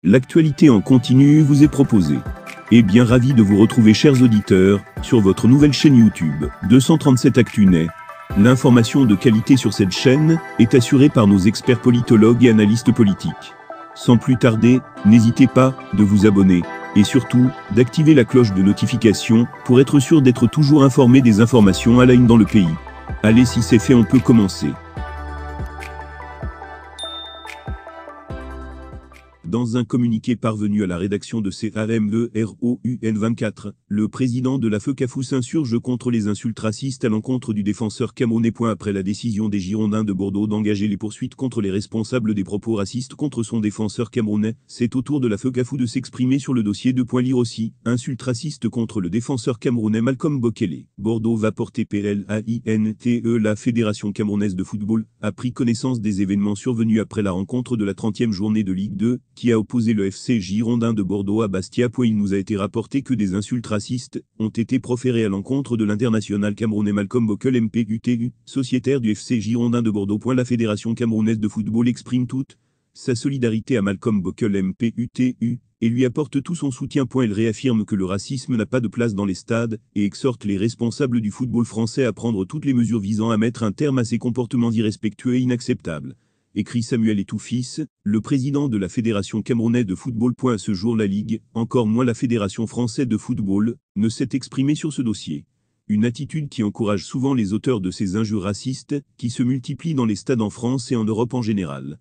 L'actualité en continu vous est proposée. Et bien ravi de vous retrouver, chers auditeurs, sur votre nouvelle chaîne YouTube, 237 ActuNet. L'information de qualité sur cette chaîne est assurée par nos experts politologues et analystes politiques. Sans plus tarder, n'hésitez pas de vous abonner et surtout d'activer la cloche de notification pour être sûr d'être toujours informé des informations à la une dans le pays. Allez, si c'est fait, on peut commencer. Dans un communiqué parvenu à la rédaction de CAMEROUN24, le président de la FECAFOU s'insurge contre les insultes racistes à l'encontre du défenseur camerounais. Après la décision des Girondins de Bordeaux d'engager les poursuites contre les responsables des propos racistes contre son défenseur camerounais, c'est au tour de la FECAFOU de s'exprimer sur le dossier. Lire aussi, insultes racistes contre le défenseur camerounais Malcolm Bokele. Bordeaux va porter PLAINTE. La Fédération camerounaise de football a pris connaissance des événements survenus après la rencontre de la 30e journée de Ligue 2, qui a opposé le FC Girondins de Bordeaux à Bastia. Il nous a été rapporté que des insultes racistes ont été proférées à l'encontre de l'international camerounais Malcolm Bokele MPUTU, sociétaire du FC Girondins de Bordeaux. La Fédération camerounaise de football exprime toute sa solidarité à Malcolm Bokele MPUTU et lui apporte tout son soutien. Elle réaffirme que le racisme n'a pas de place dans les stades et exhorte les responsables du football français à prendre toutes les mesures visant à mettre un terme à ces comportements irrespectueux et inacceptables. Écrit Samuel Etoufis, le président de la Fédération camerounaise de football. À ce jour, la Ligue, encore moins la Fédération française de football, ne s'est exprimée sur ce dossier. Une attitude qui encourage souvent les auteurs de ces injures racistes, qui se multiplient dans les stades en France et en Europe en général.